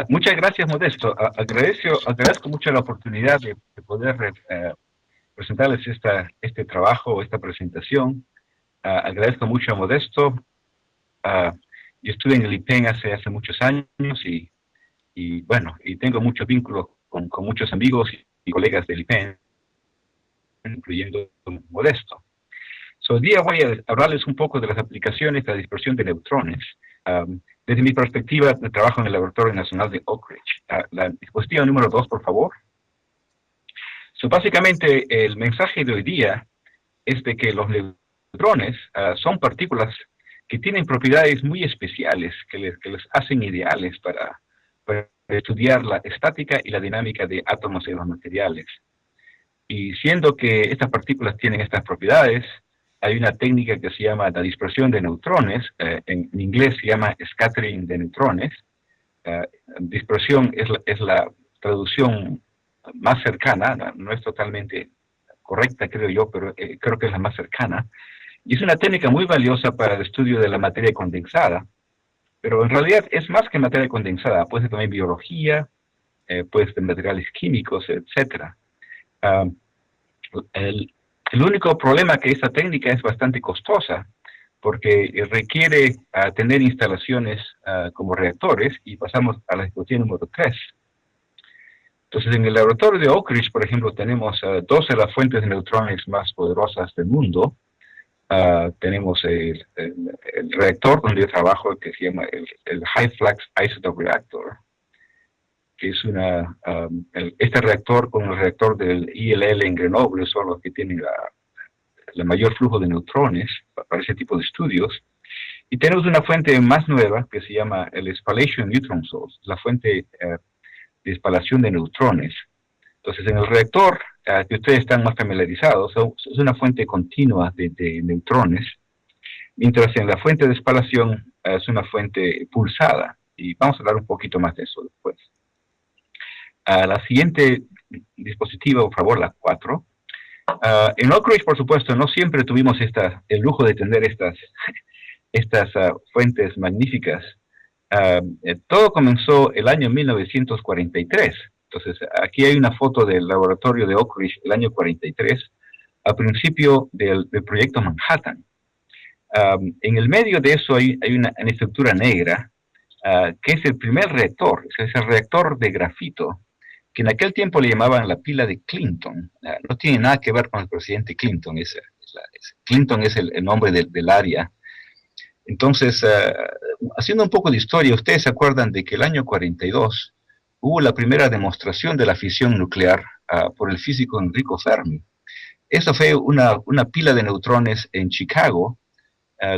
Muchas gracias, Modesto. Agradezco mucho la oportunidad de poder presentarles este trabajo, esta presentación. Agradezco mucho a Modesto. Uh, yo estuve en el IPEN hace muchos años bueno, y tengo muchos vínculos con muchos amigos y colegas del IPEN, incluyendo Modesto. Hoy día voy a hablarles un poco de las aplicaciones de la dispersión de neutrones. Desde mi perspectiva, trabajo en el Laboratorio Nacional de Oak Ridge. La diapositiva número 2, por favor. Básicamente, el mensaje de hoy día es de que los neutrones son partículas que tienen propiedades muy especiales que les hacen ideales para estudiar la estática y la dinámica de átomos en los materiales. Y siendo que estas partículas tienen estas propiedades, hay una técnica que se llama la dispersión de neutrones, en inglés se llama scattering de neutrones. Dispersión es la traducción más cercana, no es totalmente correcta, creo yo, pero creo que es la más cercana. Y es una técnica muy valiosa para el estudio de la materia condensada, pero en realidad es más que materia condensada, puede ser también biología, puede ser materiales químicos, etcétera. El único problema que esta técnica es bastante costosa, porque requiere tener instalaciones como reactores, y pasamos a la diapositiva número 3. Entonces, en el laboratorio de Oak Ridge, por ejemplo, tenemos dos de las fuentes de neutrones más poderosas del mundo. Tenemos el reactor donde yo trabajo, que se llama el High Flux Isotope Reactor, que es este reactor con el reactor del ILL en Grenoble son los que tienen la mayor flujo de neutrones para ese tipo de estudios. Y tenemos una fuente más nueva que se llama el Spallation Neutron Source, la fuente de espalación de neutrones. Entonces, en el reactor, que ustedes están más familiarizados, es una fuente continua de neutrones, mientras en la fuente de espalación es una fuente pulsada. Y vamos a hablar un poquito más de eso después. La siguiente dispositiva, por favor, la 4. En Oak Ridge, por supuesto, no siempre tuvimos el lujo de tener estas fuentes magníficas. Todo comenzó el año 1943. Entonces, aquí hay una foto del laboratorio de Oak Ridge el año 43, al principio del proyecto Manhattan. En el medio de eso hay una estructura negra, que es el primer reactor, es el reactor de grafito, que en aquel tiempo le llamaban la pila de Clinton. No tiene nada que ver con el presidente Clinton, Clinton es el nombre del área. Entonces, haciendo un poco de historia, ustedes se acuerdan de que el año 42 hubo la primera demostración de la fisión nuclear por el físico Enrico Fermi. Eso fue una pila de neutrones en Chicago,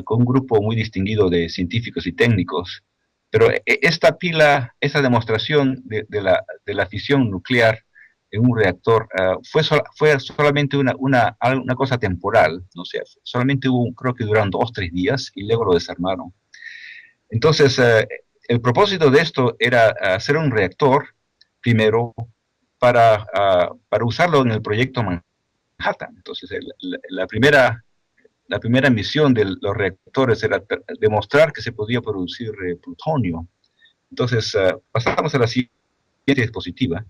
con un grupo muy distinguido de científicos y técnicos. Pero esta demostración de la fisión nuclear en un reactor fue solamente una cosa temporal, no sé, solamente creo que duraron 2 o 3 días y luego lo desarmaron. Entonces, el propósito de esto era hacer un reactor primero para usarlo en el proyecto Manhattan. Entonces, la primera misión de los reactores era demostrar que se podía producir plutonio. Entonces, pasamos a la siguiente diapositiva.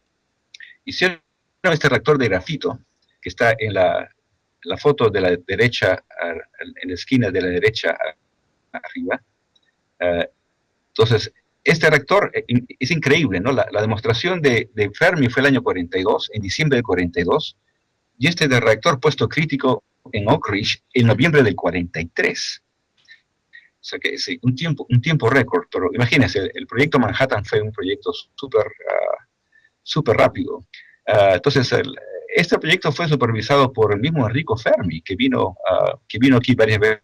Hicieron este reactor de grafito, que está en la foto de la derecha, en la esquina de la derecha arriba. Entonces, este reactor es increíble, ¿no? La demostración de Fermi fue el año 42, en diciembre del 42, y este de reactor puesto crítico en Oak Ridge en noviembre del 43. O sea que es un tiempo récord, pero imagínense, el proyecto Manhattan fue un proyecto súper rápido. Entonces, este proyecto fue supervisado por el mismo Enrico Fermi, que vino aquí varias veces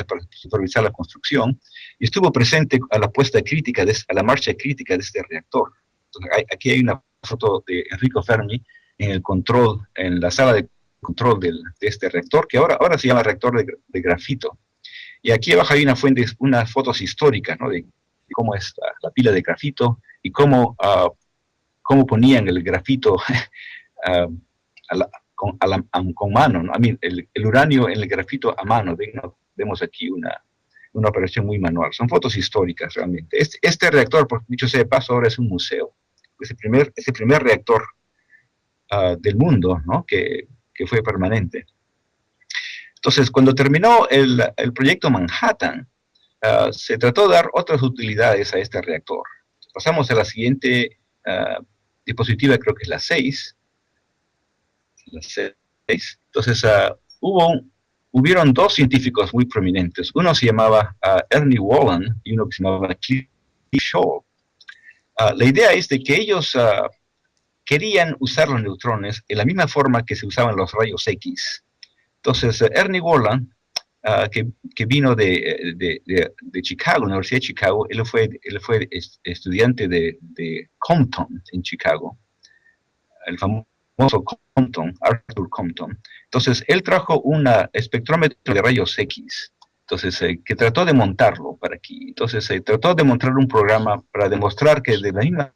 para supervisar la construcción, y estuvo presente a la a la marcha crítica de este reactor. Entonces, aquí hay una foto de Enrico Fermi en la sala de control de este reactor, que ahora se llama reactor de grafito. Y aquí abajo hay unas fotos históricas, ¿no? De cómo es la pila de grafito y cómo ponían el grafito con mano, ¿no? El uranio en el grafito a mano. Vemos aquí una operación muy manual. Son fotos históricas realmente. Este reactor, por dicho sea de paso, ahora es un museo. Es el primer reactor del mundo, ¿no? que fue permanente. Entonces, cuando terminó el proyecto Manhattan, se trató de dar otras utilidades a este reactor. Pasamos a la siguiente diapositiva, creo que es la 6. La 6. Entonces, hubieron dos científicos muy prominentes. Uno se llamaba Ernie Wollan y uno que se llamaba Cliff Shaw. La idea es de que ellos querían usar los neutrones en la misma forma que se usaban los rayos X. Entonces, Ernie Wollan, que vino de Chicago, Universidad de Chicago, él fue estudiante de Compton en Chicago, el famoso Compton, Arthur Compton. Entonces, él trajo un espectrómetro de rayos X, entonces, que trató de montarlo para aquí. Entonces, trató de montar un programa para demostrar que de la misma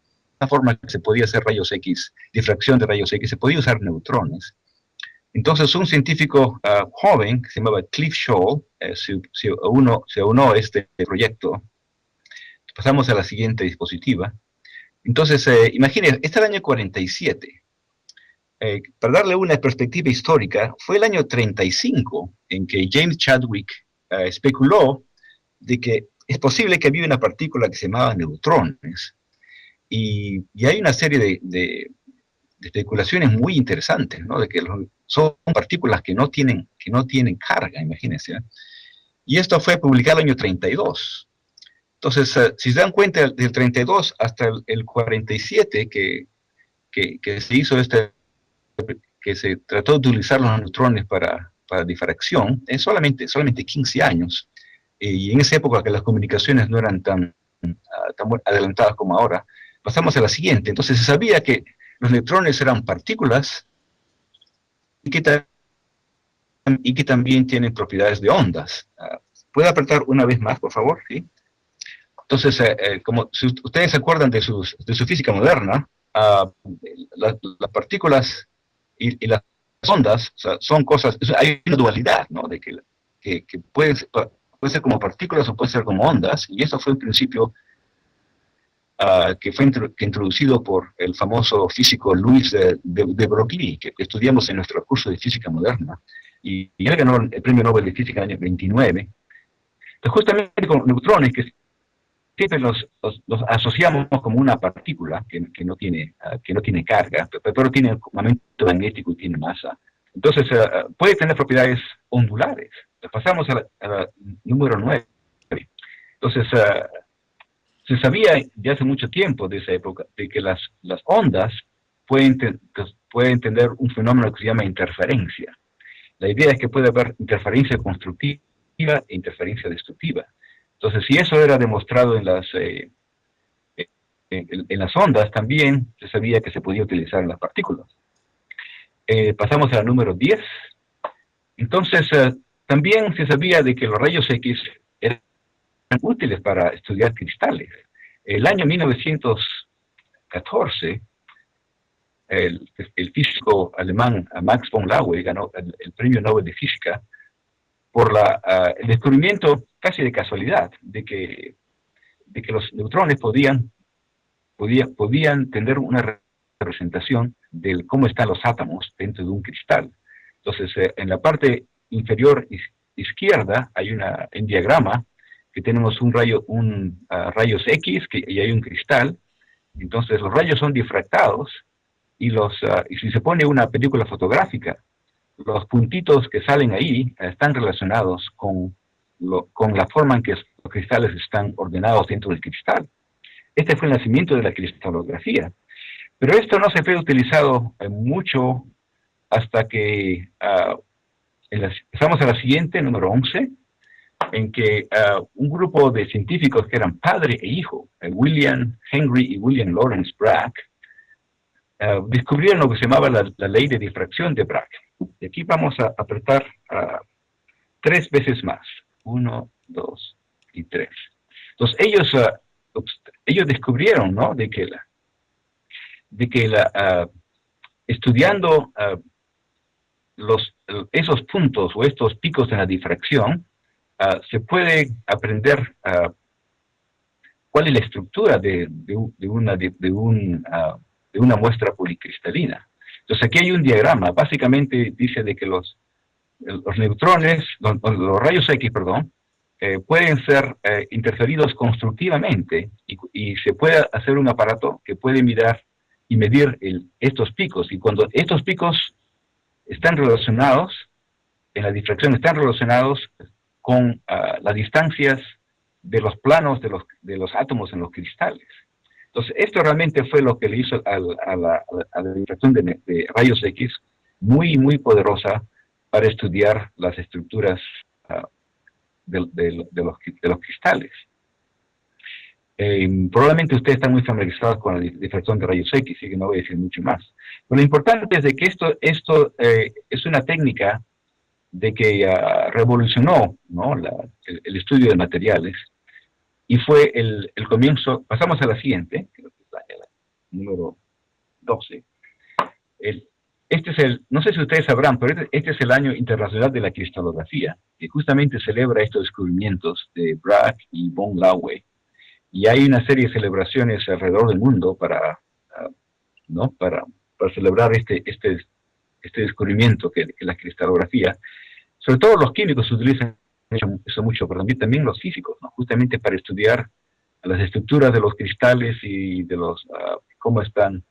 forma que se podía hacer rayos X, difracción de rayos X, se podía usar neutrones. Entonces, un científico joven que se llamaba Cliff Shaw se unió a este proyecto. Pasamos a la siguiente diapositiva. Entonces, imagínense, este es el año 47. Para darle una perspectiva histórica, fue el año 35 en que James Chadwick especuló de que es posible que había una partícula que se llamaba neutrones. Y hay una serie de especulaciones muy interesantes, ¿no? De que son partículas que no tienen carga, imagínense. Y esto fue publicado el año 32. Entonces, si se dan cuenta, del 32 hasta el 47 que se hizo que se trató de utilizar los neutrones para difracción, es solamente 15 años. Y en esa época que las comunicaciones no eran tan adelantadas como ahora. Pasamos a la siguiente. Entonces, se sabía que los neutrones eran partículas y que también tienen propiedades de ondas. ¿Puede apretar una vez más, por favor? ¿Sí? Entonces, como si ustedes se acuerdan de su física moderna, las partículas y las ondas, o sea, son cosas, hay una dualidad, ¿no? De que puede ser como partículas o puede ser como ondas, y eso fue el principio que fue introducido por el famoso físico Louis de Broglie, que estudiamos en nuestro curso de física moderna, y él ganó el premio Nobel de Física en el año 29. Entonces, justamente con neutrones, que siempre los asociamos como una partícula que no tiene carga, pero tiene un momento magnético y tiene masa. Entonces, puede tener propiedades ondulares. Pasamos a la número 9. Entonces, se sabía ya hace mucho tiempo de esa época de que las ondas pueden tener un fenómeno que se llama interferencia. La idea es que puede haber interferencia constructiva e interferencia destructiva. Entonces, si eso era demostrado en las ondas, también se sabía que se podía utilizar en las partículas. Pasamos a la número 10. Entonces, también se sabía de que los rayos X eran útiles para estudiar cristales. El año 1914, el físico alemán Max von Laue ganó el premio Nobel de Física por el descubrimiento casi de casualidad de que los neutrones podían tener una representación de cómo están los átomos dentro de un cristal. Entonces, en la parte inferior izquierda hay un diagrama que tenemos rayos X y hay un cristal. Entonces, los rayos son difractados y si se pone una película fotográfica, los puntitos que salen ahí están relacionados con la forma en que los cristales están ordenados dentro del cristal. Este fue el nacimiento de la cristalografía. Pero esto no se fue utilizado mucho hasta que pasamos a la siguiente, número 11, en que un grupo de científicos que eran padre e hijo, William Henry y William Lawrence Bragg, descubrieron lo que se llamaba la ley de difracción de Bragg. Y aquí vamos a apretar 3 veces más. 1, 2 y 3. Entonces ellos descubrieron, ¿no?, de que estudiando esos puntos o estos picos de la difracción, se puede aprender cuál es la estructura de una muestra policristalina. Entonces aquí hay un diagrama, básicamente dice de que los neutrones, los rayos X, perdón, pueden ser interferidos constructivamente y se puede hacer un aparato que puede mirar y medir estos picos. Y cuando estos picos están relacionados, en la difracción están relacionados con las distancias de los planos de los átomos en los cristales. Entonces, esto realmente fue lo que le hizo a la difracción de rayos X muy, muy poderosa para estudiar las estructuras de los cristales. Probablemente ustedes están muy familiarizados con la difracción de rayos X, así que no voy a decir mucho más. Pero lo importante es de que esto es una técnica de que revolucionó, ¿no?, el estudio de materiales, y fue el comienzo. Pasamos a la siguiente, creo que es la número 12. No sé si ustedes sabrán, pero este es el año internacional de la cristalografía, que justamente celebra estos descubrimientos de Bragg y von Laue. Y hay una serie de celebraciones alrededor del mundo para celebrar este descubrimiento que es la cristalografía. Sobre todo los químicos utilizan eso mucho, pero también los físicos, ¿no?, justamente para estudiar las estructuras de los cristales y de cómo están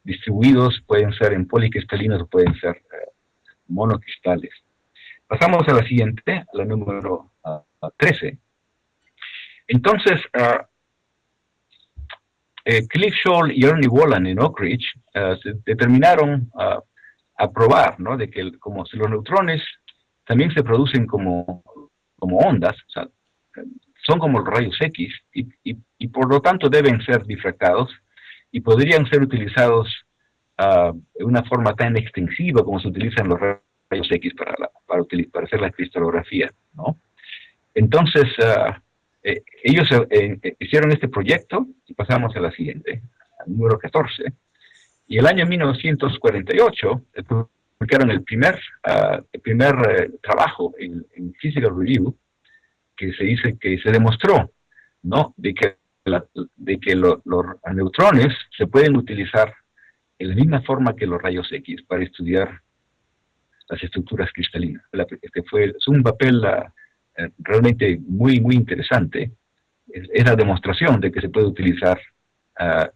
distribuidos. Pueden ser en policristalinos o pueden ser monocristales. Pasamos a la siguiente, a la número 13. Entonces, Cliff Scholl y Ernie Wollan en Oak Ridge se determinaron a probar, ¿no?, de que como si los neutrones también se producen como ondas, o sea, son como los rayos X, y por lo tanto deben ser difractados y podrían ser utilizados de una forma tan extensiva como se utilizan los rayos X para hacer la cristalografía, ¿no? Entonces, ellos hicieron este proyecto, y pasamos a la siguiente, al número 14, y el año 1948 publicaron el primer trabajo en Physical Review, que se demostró, ¿no?, de que los neutrones se pueden utilizar en la misma forma que los rayos X para estudiar las estructuras cristalinas. Es un papel realmente muy, muy interesante. Es la demostración de que se puede utilizar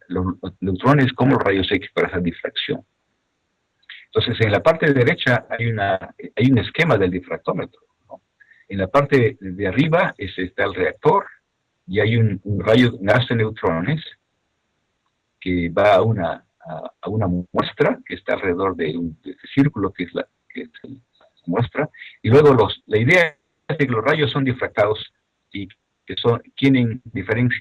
los neutrones como los rayos X para hacer difracción. Entonces, en la parte derecha hay un esquema del difractómetro, ¿no? En la parte de arriba está el reactor, y hay un rayo gas de neutrones que va a una muestra que está alrededor de este círculo que es la muestra, y luego la idea es que los rayos son difractados y que tienen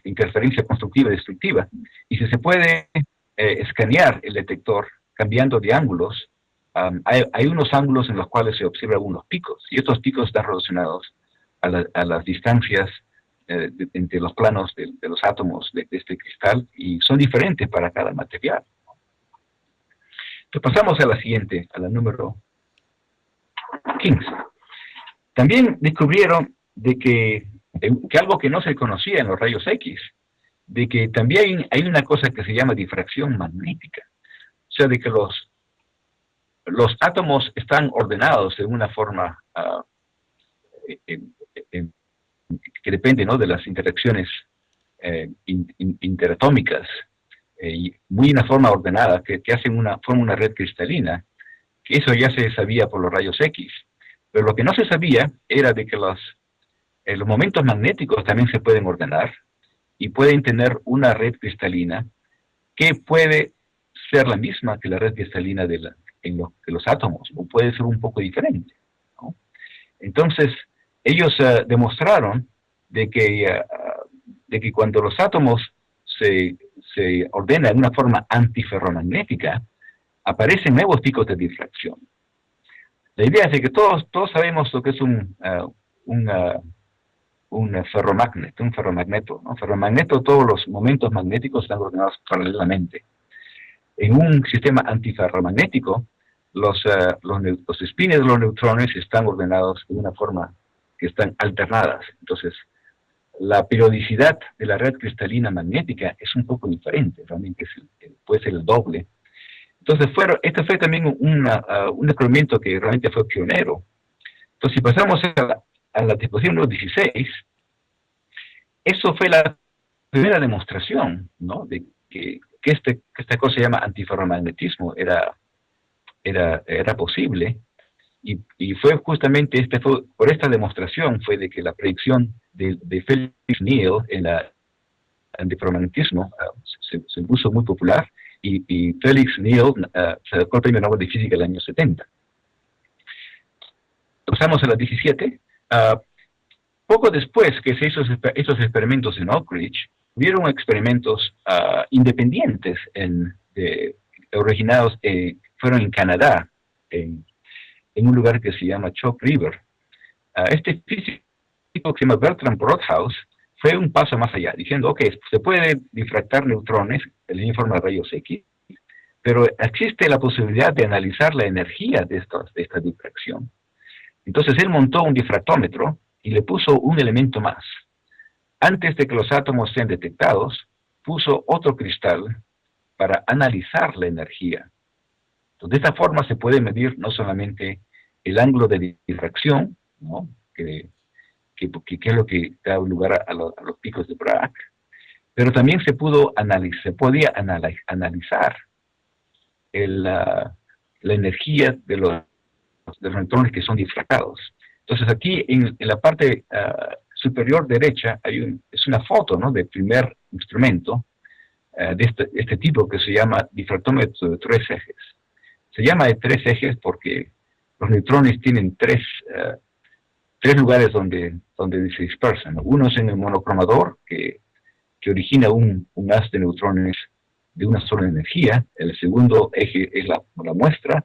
interferencia constructiva y destructiva, y si se puede escanear el detector cambiando de ángulos, hay unos ángulos en los cuales se observan unos picos, y estos picos están relacionados a las distancias entre los planos de los átomos de este cristal, y son diferentes para cada material. Entonces pasamos a la siguiente, a la número 15. También descubrieron de que algo que no se conocía en los rayos X, de que también hay una cosa que se llama difracción magnética. O sea, de que los átomos están ordenados de una forma que depende, ¿no?, de las interacciones interatómicas, y muy una forma ordenada, que forma una red cristalina, que eso ya se sabía por los rayos X. Pero lo que no se sabía era de que los momentos magnéticos también se pueden ordenar y pueden tener una red cristalina que puede ser la misma que la red cristalina de los átomos, o puede ser un poco diferente, ¿no? Entonces, ellos demostraron de que cuando los átomos se ordenan de una forma antiferromagnética, aparecen nuevos picos de difracción. La idea es de que todos sabemos lo que es un ferromagneto, ¿no? Ferromagneto, todos los momentos magnéticos están ordenados paralelamente. En un sistema antiferromagnético, los spines de los neutrones están ordenados de una forma que están alternadas. Entonces, la periodicidad de la red cristalina magnética es un poco diferente, realmente puede ser el doble. Entonces, este fue también un descubrimiento que realmente fue pionero. Entonces, si pasamos a la disposición número 16, eso fue la primera demostración, ¿no?, de que esta cosa se llama antiferromagnetismo era posible, y fue justamente por esta demostración fue de que la predicción de Felix Neal en el antiferromagnetismo se puso muy popular, y Felix Neal se sacó el premio Nobel de Física el año 70. Pasamos a la 17. Poco después que se hizo estos experimentos en Oak Ridge, hubieron experimentos independientes originados, fueron en Canadá, en un lugar que se llama Chalk River. Este físico que se llama Bertrand Broadhouse fue un paso más allá, diciendo, ok, se puede difractar neutrones en forma de rayos X, pero existe la posibilidad de analizar la energía de esta difracción. Entonces él montó un difractómetro y le puso un elemento más. Antes de que los átomos sean detectados, puso otro cristal para analizar la energía. Entonces, de esta forma se puede medir no solamente el ángulo de difracción, ¿no?, que es lo que da lugar a los picos de Bragg, pero también se podía analizar la energía de los neutrones que son difractados. Entonces aquí en la parte superior derecha es una foto, ¿no?, del primer instrumento de este tipo, que se llama difractómetro de 3 ejes. Se llama de 3 ejes porque los neutrones tienen tres lugares donde se dispersan, ¿no? Uno es en el monocromador, que origina un haz de neutrones de una sola energía. El segundo eje es la muestra.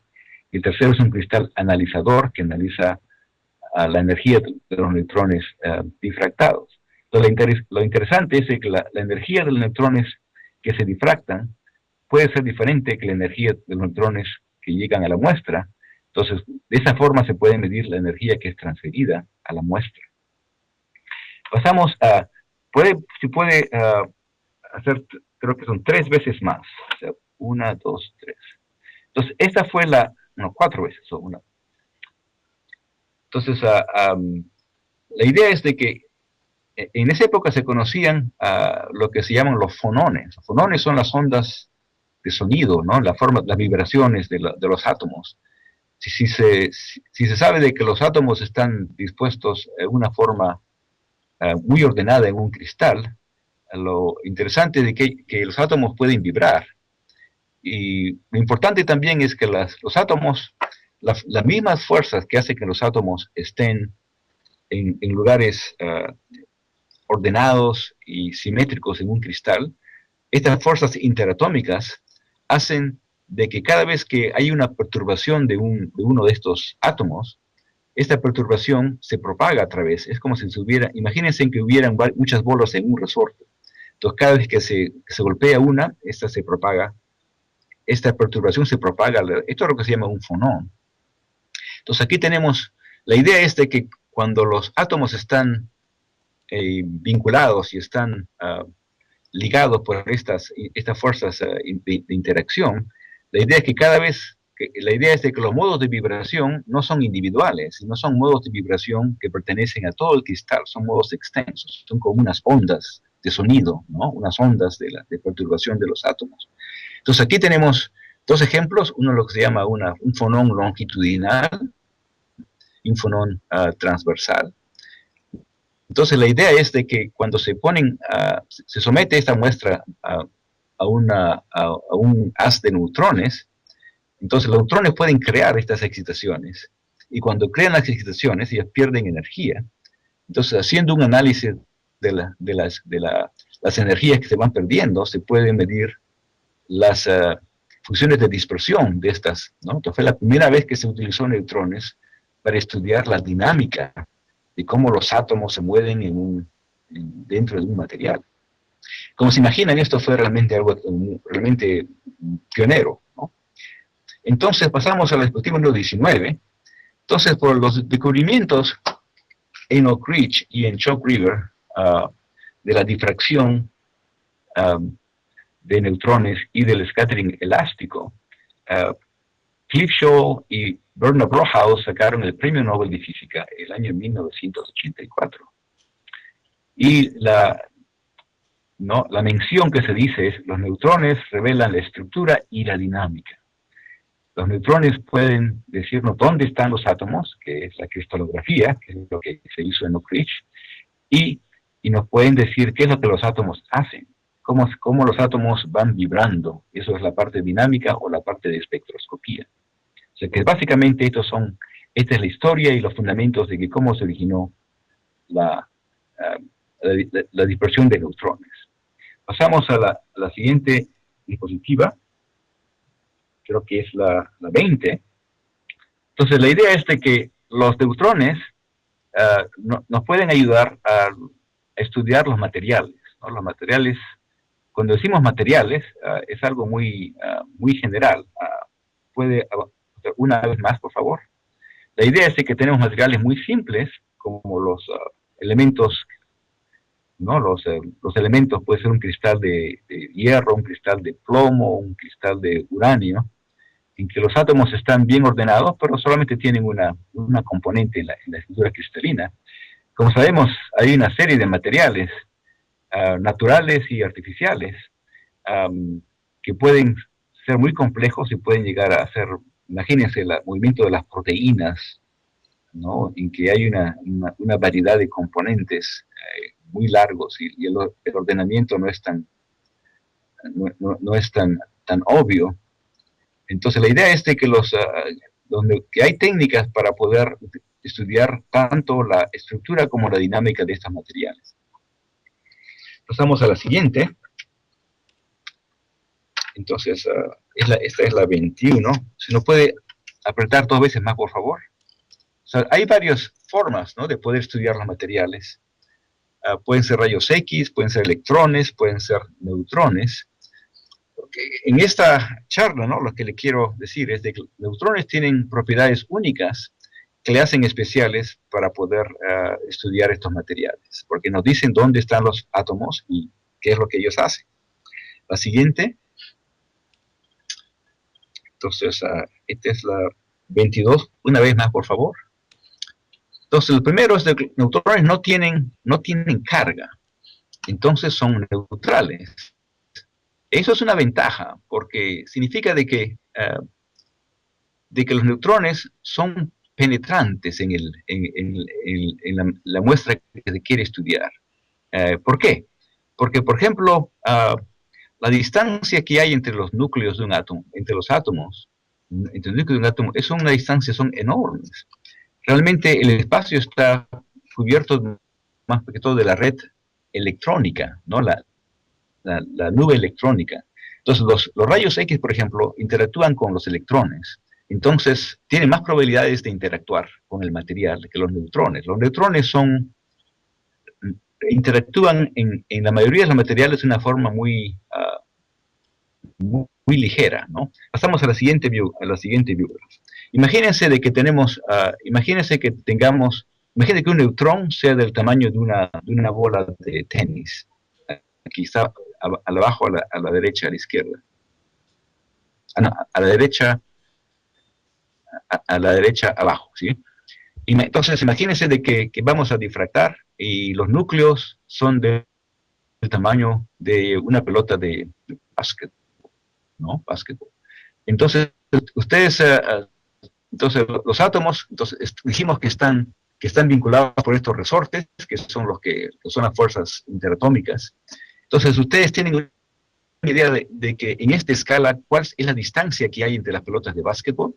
Y el tercero es un cristal analizador que analiza la energía de los neutrones difractados. Entonces, lo interesante es que la energía de los neutrones que se difractan puede ser diferente que la energía de los neutrones que llegan a la muestra. Entonces, de esa forma se puede medir la energía que es transferida a la muestra. Pasamos se puede hacer, creo que son 3 veces más. O sea, 1, 2, 3. Entonces, esta fue 4 veces. Entonces, la idea es de que en esa época se conocían lo que se llaman los fonones. Los fonones son las ondas de sonido, ¿no?, las vibraciones de los átomos. Si se sabe de que los átomos están dispuestos en una forma muy ordenada en un cristal, lo interesante es que los átomos pueden vibrar. Y lo importante también es que los átomos, las mismas fuerzas que hacen que los átomos estén en lugares ordenados y simétricos en un cristal, estas fuerzas interatómicas hacen de que cada vez que hay una perturbación de uno de estos átomos, esta perturbación se propaga a través. Es como si imagínense que hubieran muchas bolas en un resorte. Entonces, cada vez que se golpea una, esta perturbación se propaga. Esto es lo que se llama un fonón. Entonces, aquí tenemos, la idea es de que cuando los átomos están vinculados y están ligados por estas fuerzas de interacción, la idea es de que los modos de vibración no son individuales, sino son modos de vibración que pertenecen a todo el cristal, son modos extensos, son como unas ondas de sonido, ¿no?, unas ondas de perturbación de los átomos. Entonces aquí tenemos 2 ejemplos, uno lo que se llama un fonón longitudinal y un fonón transversal. Entonces la idea es de que cuando se somete esta muestra a un haz de neutrones, entonces los neutrones pueden crear estas excitaciones, y cuando crean las excitaciones ellas pierden energía. Entonces, haciendo un análisis de las energías que se van perdiendo, se pueden medir las funciones de dispersión de estas, ¿no? Entonces fue la primera vez que se utilizó neutrones para estudiar la dinámica de cómo los átomos se mueven dentro de un material. Como se imaginan, esto fue realmente algo realmente pionero, ¿no? Entonces pasamos a la disposición número 19. Entonces, por los descubrimientos en Oak Ridge y en Chalk River, de la difracción de neutrones y del scattering elástico, Cliff Shaw y Bernard Brockhaus sacaron el Premio Nobel de Física el año 1984. Y la mención que se dice es: los neutrones revelan la estructura y la dinámica. Los neutrones pueden decirnos dónde están los átomos, que es la cristalografía, que es lo que se hizo en Oak Ridge, y nos pueden decir qué es lo que los átomos hacen, cómo los átomos van vibrando. Eso es la parte dinámica o la parte de espectroscopía. O sea que básicamente esta es la historia y los fundamentos de cómo se originó la dispersión de neutrones. Pasamos a la siguiente diapositiva, creo que es la 20. Entonces la idea es de que los neutrones nos pueden ayudar a estudiar los materiales, ¿no? Los materiales, cuando decimos materiales, es algo muy general. ¿Puede una vez más, por favor? La idea es de que tenemos materiales muy simples, como los elementos, ¿no? Los elementos, puede ser un cristal de hierro, un cristal de plomo, un cristal de uranio, en que los átomos están bien ordenados, pero solamente tienen una componente en la estructura cristalina. Como sabemos, hay una serie de materiales naturales y artificiales que pueden ser muy complejos y pueden llegar a ser, imagínense, el movimiento de las proteínas, ¿no? En que hay una variedad de componentes muy largos y el ordenamiento no es tan obvio. Entonces la idea es de que que hay técnicas para poder estudiar tanto la estructura como la dinámica de estos materiales. Pasamos a la siguiente. Entonces, esta es la 21. ¿Se nos puede apretar 2 veces más, por favor? O sea, hay varias formas, ¿no?, de poder estudiar los materiales. Pueden ser rayos X, pueden ser electrones, pueden ser neutrones. Porque en esta charla, ¿no?, lo que le quiero decir es de que los neutrones tienen propiedades únicas que le hacen especiales para poder estudiar estos materiales, porque nos dicen dónde están los átomos y qué es lo que ellos hacen. La siguiente. Entonces, esta es la 22, una vez más, por favor. Entonces, el primero es que los neutrones no tienen carga, entonces son neutrales. Eso es una ventaja, porque significa de que los neutrones son penetrantes en la muestra que se quiere estudiar. ¿Por qué? Porque, por ejemplo, la distancia que hay entre los núcleos de un átomo, entre los átomos, entre el núcleo de un átomo, son enormes. Realmente el espacio está cubierto más que todo de la red electrónica, ¿no? La nube electrónica. Entonces los rayos X, por ejemplo, interactúan con los electrones. Entonces tienen más probabilidades de interactuar con el material que los neutrones. Los neutrones interactúan en la mayoría de los materiales de una forma muy ligera, ¿no? Pasamos a la siguiente view. Imagínense que un neutrón sea del tamaño de una bola de tenis. Aquí está abajo, a la derecha, a la izquierda. A la derecha, abajo, ¿sí? Entonces, imagínense de que vamos a difractar y los núcleos son del tamaño de una pelota de básquet, ¿no? Básquetbol. Entonces, los átomos, dijimos que están vinculados por estos resortes, que son son las fuerzas interatómicas. Entonces, ustedes tienen una idea de que en esta escala, ¿cuál es la distancia que hay entre las pelotas de básquetbol?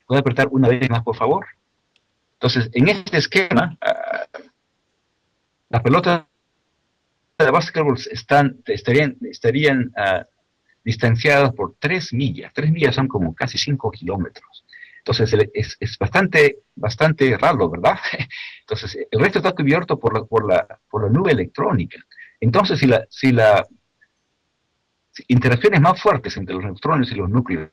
¿Puede apretar una vez más, por favor? Entonces, en este esquema, las pelotas de básquetbol estarían distanciadas por 3 millas. 3 millas son como casi 5 kilómetros. Entonces, es bastante raro, ¿verdad? Entonces, el resto está cubierto por la nube electrónica. Entonces, si las interacciones más fuertes entre los neutrones y los núcleos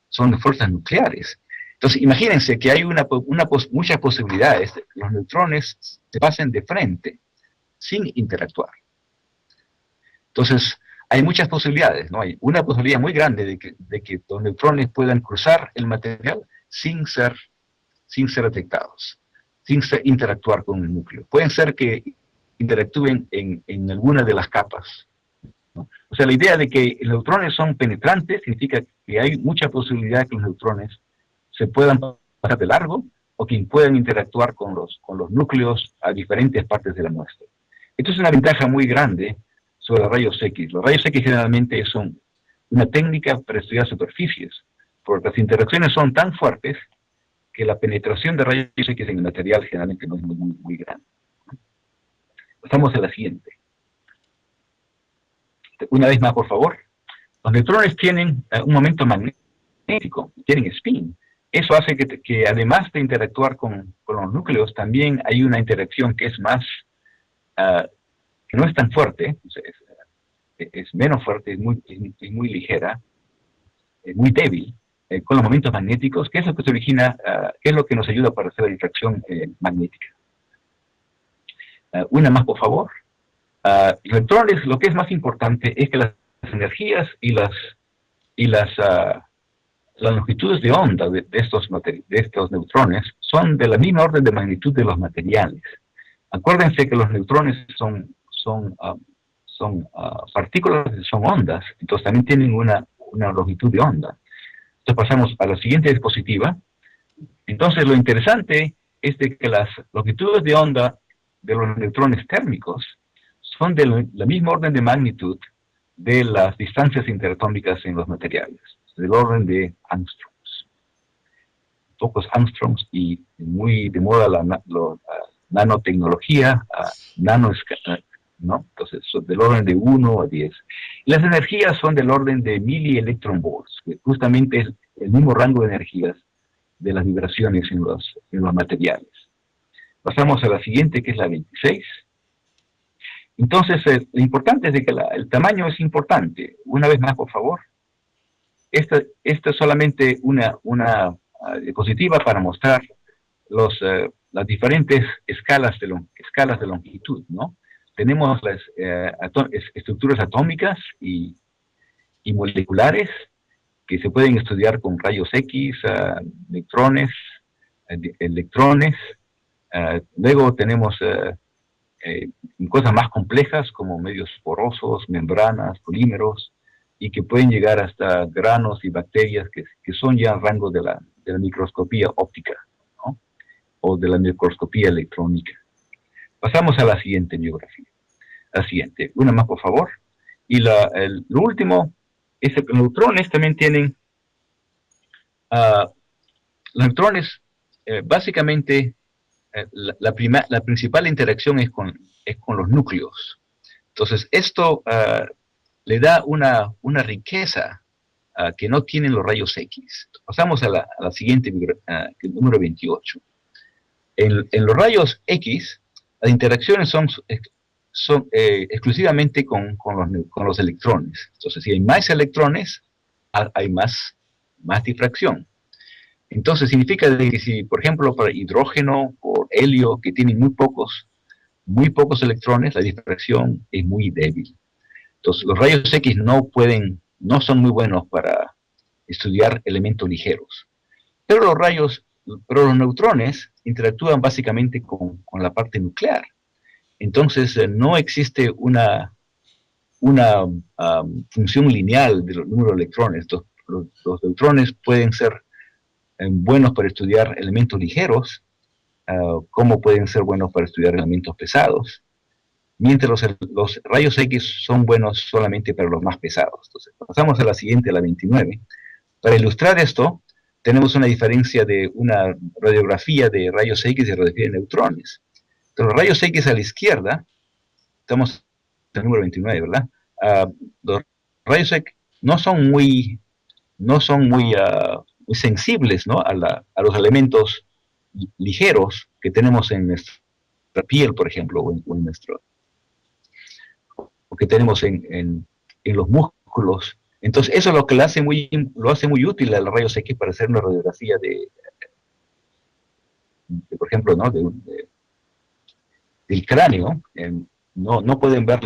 son de fuerzas nucleares, Entonces, imagínense que hay muchas posibilidades de que los neutrones se pasen de frente, sin interactuar. Entonces, hay muchas posibilidades, ¿no? Hay una posibilidad muy grande de que los neutrones puedan cruzar el material sin ser detectados, sin interactuar con el núcleo. Pueden ser que interactúen en alguna de las capas, ¿no? O sea, la idea de que los neutrones son penetrantes significa que hay mucha posibilidad de que los neutrones se puedan pasar de largo o que puedan interactuar con los núcleos a diferentes partes de la muestra. Esto es una ventaja muy grande sobre los rayos X. Los rayos X generalmente son una técnica para estudiar superficies, porque las interacciones son tan fuertes que la penetración de rayos X en el material generalmente no es muy grande. Pasamos a la siguiente. Una vez más, por favor. Los neutrones tienen un momento magnético, tienen spin. Eso hace que además de interactuar con los núcleos, también hay una interacción que es más, que no es tan fuerte, es menos fuerte, es muy ligera, es muy débil, con los momentos magnéticos, que es lo que se origina, que es lo que nos ayuda para hacer la difracción magnética. Una más, por favor. Los electrones, lo que es más importante es que las energías y las longitudes de onda de estos neutrones son de la misma orden de magnitud de los materiales. Acuérdense que los neutrones son partículas, son ondas, entonces también tienen una longitud de onda. Entonces pasamos a la siguiente diapositiva. Entonces lo interesante es de que las longitudes de onda de los neutrones térmicos son de la misma orden de magnitud de las distancias interatómicas en los materiales, del orden de angstroms. Pocos angstroms y muy de moda la nanotecnología, ¿no? Entonces, son del orden de 1 a 10. Y las energías son del orden de millielectronvolts, que justamente es el mismo rango de energías de las vibraciones en los materiales. Pasamos a la siguiente, que es la 26. Entonces, lo importante es de que el tamaño es importante. Una vez más, por favor. Esta es solamente una diapositiva para mostrar las diferentes escalas de longitud, ¿no? Tenemos las estructuras atómicas y moleculares que se pueden estudiar con rayos X, neutrones, electrones. Luego tenemos cosas más complejas como medios porosos, membranas, polímeros, y que pueden llegar hasta granos y bacterias que son ya en rango de la microscopía óptica, ¿no? O de la microscopía electrónica. Pasamos a la siguiente biografía. La siguiente, una más por favor. Y lo último es que los neutrones también tienen, los neutrones básicamente la principal interacción es con los núcleos. Entonces esto le da una riqueza que no tienen los rayos X. Pasamos a la siguiente, número 28. En los rayos X, las interacciones son exclusivamente con los electrones. Entonces, si hay más electrones, hay más difracción. Entonces, significa que si, por ejemplo, para hidrógeno o helio, que tienen muy pocos electrones, la difracción es muy débil. Entonces, los rayos X no son muy buenos para estudiar elementos ligeros. Pero los neutrones interactúan básicamente con la parte nuclear. Entonces, no existe una función lineal del número de electrones. Los neutrones pueden ser buenos para estudiar elementos ligeros, como pueden ser buenos para estudiar elementos pesados, mientras los rayos X son buenos solamente para los más pesados. Entonces, pasamos a la siguiente, la 29. Para ilustrar esto, tenemos una diferencia de una radiografía de rayos X y radiografía de neutrones. Entonces, los rayos X a la izquierda, estamos en el número 29, ¿verdad? Los rayos X no son muy sensibles, ¿no? a los elementos ligeros que tenemos en nuestra piel, por ejemplo, o que tenemos en los músculos. Entonces, eso es lo que lo hace muy útil a los rayos X para hacer una radiografía de por ejemplo, ¿no? Del cráneo, no pueden ver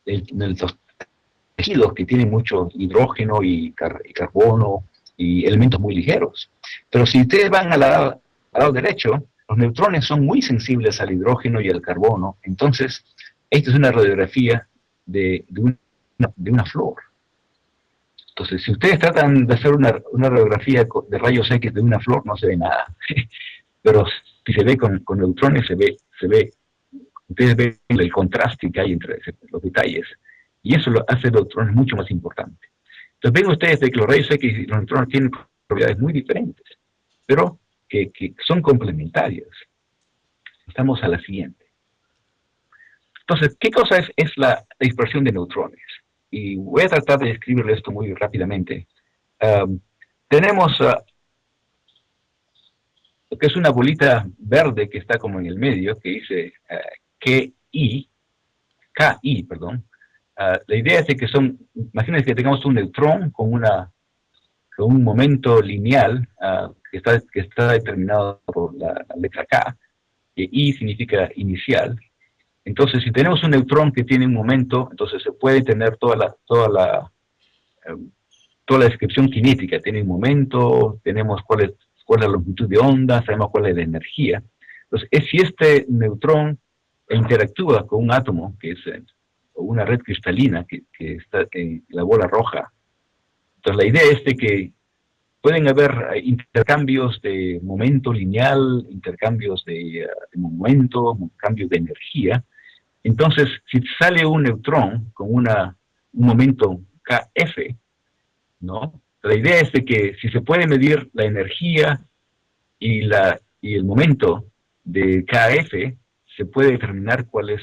los tejidos que tienen mucho hidrógeno y carbono y elementos muy ligeros. Pero si ustedes van al lado derecho, los neutrones son muy sensibles al hidrógeno y al carbono. Entonces, esta es una radiografía de una flor. Entonces, si ustedes tratan de hacer una radiografía de rayos X de una flor, no se ve nada. Pero si se ve con neutrones, se ve, ustedes ven el contraste que hay entre los detalles. Y eso lo hace los neutrones mucho más importante. Entonces, ven ustedes de que los rayos X y los neutrones tienen propiedades muy diferentes, pero que son complementarias. Estamos a la siguiente. Entonces, ¿qué cosa es la dispersión de neutrones? Y voy a tratar de describirle esto muy rápidamente. Tenemos lo que es una bolita verde que está como en el medio, que dice KI, perdón. La idea es de que imagínense que tengamos un neutrón con un momento lineal que está determinado por la letra K, que I significa inicial. Entonces, si tenemos un neutrón que tiene un momento, entonces se puede tener toda la descripción cinética. Tiene un momento, tenemos cuál es la longitud de onda, sabemos cuál es la energía. Entonces, si este neutrón interactúa con un átomo, que es una red cristalina que está en la bola roja, entonces la idea es de que pueden haber intercambios de momento lineal, intercambios de momento, cambios de energía. Entonces, si sale un neutrón con un momento KF, ¿no? La idea es de que si se puede medir la energía y el momento de KF, se puede determinar cuál es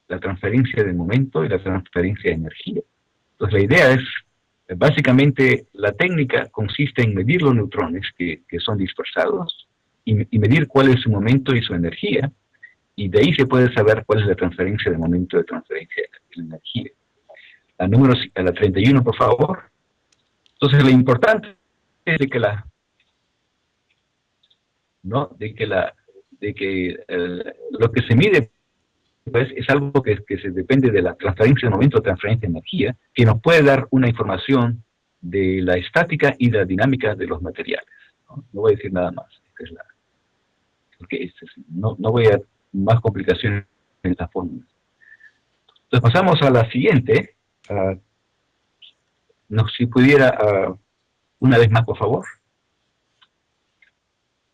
la transferencia de momento y la transferencia de energía. Entonces, la idea es, básicamente, la técnica consiste en medir los neutrones que son dispersados y medir cuál es su momento y su energía, y de ahí se puede saber cuál es la transferencia de momento de transferencia de energía. La 31, por favor. Entonces, lo importante es de que lo que se mide pues, es algo que se depende de la transferencia de momento de transferencia de energía, que nos puede dar una información de la estática y la dinámica de los materiales. No voy a decir nada más. Porque no voy a más complicaciones en esta fórmula. Entonces pasamos a la siguiente. Si pudiera, una vez más, por favor.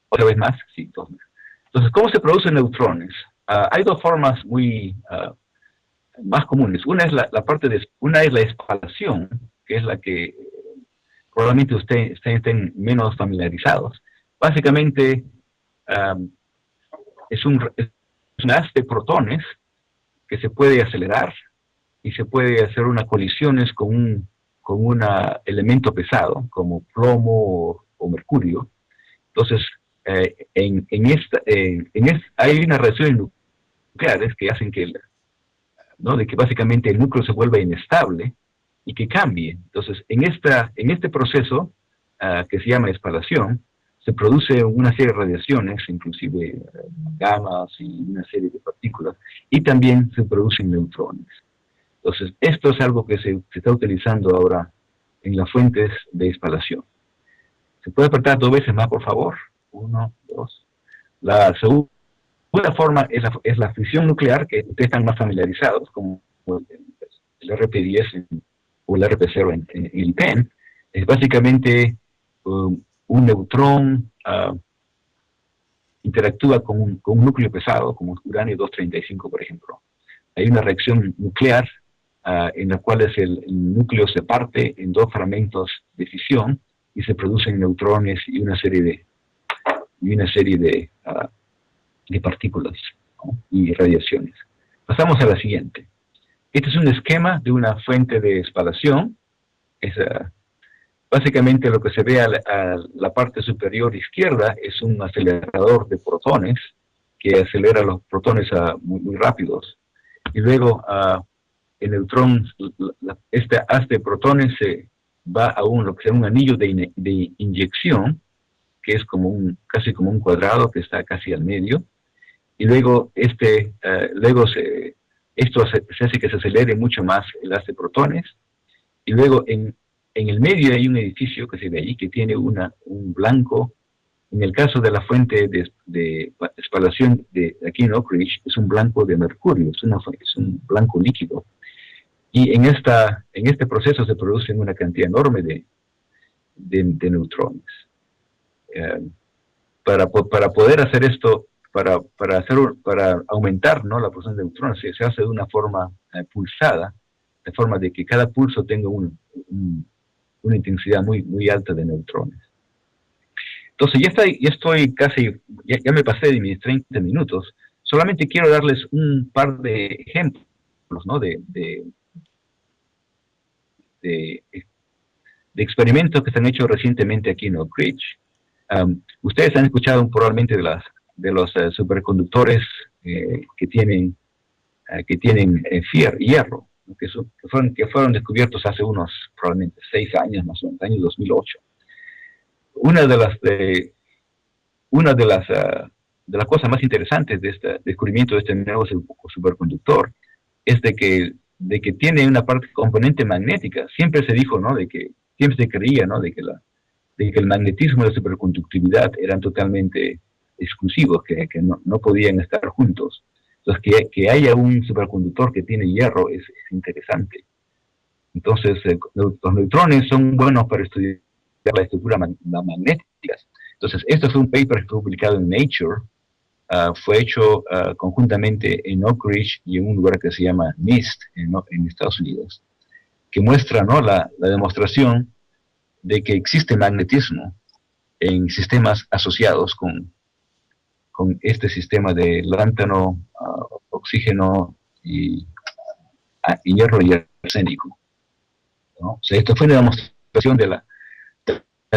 Otra vez más, sí, dos más. Entonces, ¿cómo se producen neutrones? Hay dos formas muy más comunes. Una es una es la espalación, que es la que probablemente ustedes estén menos familiarizados. Básicamente, es un haz de protones que se puede acelerar y se puede hacer unas colisiones con un elemento pesado, como plomo o mercurio. Entonces, hay unas reacciones nucleares que hacen de que básicamente el núcleo se vuelva inestable y que cambie. Entonces, en este proceso, que se llama espalación, se produce una serie de radiaciones, inclusive gamas y una serie de partículas, y también se producen neutrones. Entonces, esto es algo que se está utilizando ahora en las fuentes de espalación. ¿Se puede apretar dos veces más, por favor? 1, 2. La segunda forma es la fisión nuclear, que ustedes están más familiarizados, como el RP10 o el RP0 en el PEN. Es básicamente un neutrón interactúa con un núcleo pesado, como uranio 235, por ejemplo. Hay una reacción nuclear en la cual el núcleo se parte en dos fragmentos de fisión y se producen neutrones y una serie de partículas, ¿no? Y radiaciones. Pasamos a la siguiente. Este es un esquema de una fuente de espalación. Básicamente lo que se ve a la parte superior izquierda es un acelerador de protones que acelera los protones muy, muy rápidos. Y luego el neutrón, este haz de protones se va a lo que se llama un anillo de inyección, que es casi como un cuadrado que está casi al medio, y luego esto se hace que se acelere mucho más el haz de protones, y luego en el medio hay un edificio que se ve ahí que tiene un blanco. En el caso de la fuente de espalación de aquí en Oak Ridge, es un blanco de mercurio, es un blanco líquido. Y en este proceso se producen una cantidad enorme de neutrones. Para poder hacer esto, para aumentar, ¿no?, la producción de neutrones, se hace de una forma pulsada, de forma de que cada pulso tenga una intensidad muy, muy alta de neutrones. Entonces, ya me pasé de mis 30 minutos. Solamente quiero darles un par de ejemplos, ¿no?, de experimentos que se han hecho recientemente aquí en Oak Ridge. Ustedes han escuchado probablemente de los superconductores que tienen hierro, ¿no?, que fueron descubiertos hace unos probablemente 6 años, más o menos, año 2008. Una de las cosas más interesantes de este descubrimiento de este nuevo superconductor es de que tiene una componente magnética. Siempre se dijo, ¿no?, siempre se creía, ¿no?, de que el magnetismo y la superconductividad eran totalmente exclusivos, que no podían estar juntos. Entonces, que haya un superconductor que tiene hierro es interesante. Entonces, los neutrones son buenos para estudiar la estructura magnética. Entonces, esto fue un paper que fue publicado en Nature. Fue hecho conjuntamente en Oak Ridge y en un lugar que se llama NIST en Estados Unidos, que muestra, ¿no?, la demostración de que existe magnetismo en sistemas asociados con este sistema de lántano, oxígeno y hierro y arsénico, ¿no? O sea, esto fue una demostración de la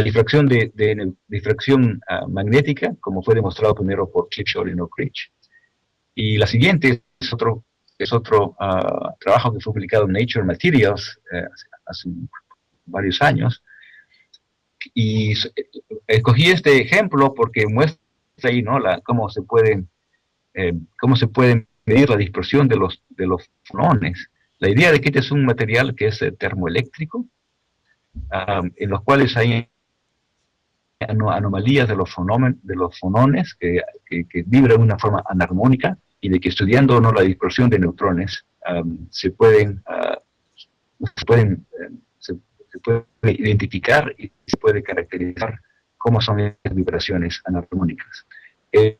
difracción difracción magnética, como fue demostrado primero por Clipshot en Oak Ridge. Y la siguiente es otro trabajo que fue publicado en Nature Materials hace varios años. Y escogí este ejemplo porque muestra ahí, ¿no?, cómo se puede medir la dispersión de los fonones. La idea de que este es un material que es termoeléctrico, en los cuales hay anomalías de los fonones que vibran de una forma anarmónica, y de que estudiando, ¿no?, la dispersión de neutrones se puede identificar y se puede caracterizar cómo son las vibraciones anarmónicas. El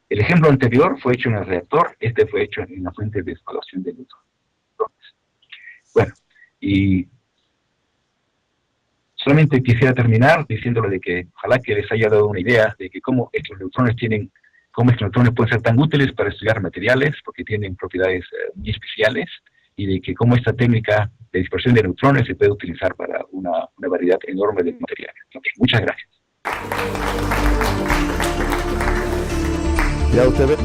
ejemplo anterior fue hecho en el reactor, este fue hecho en la fuente de espalación de neutrones. Bueno, y solamente quisiera terminar diciéndole de que ojalá que les haya dado una idea de que cómo es que los neutrones pueden ser tan útiles para estudiar materiales, porque tienen propiedades muy especiales, y de que cómo esta técnica de dispersión de neutrones se puede utilizar para una variedad enorme de materiales. Okay, muchas gracias. Ya usted ve.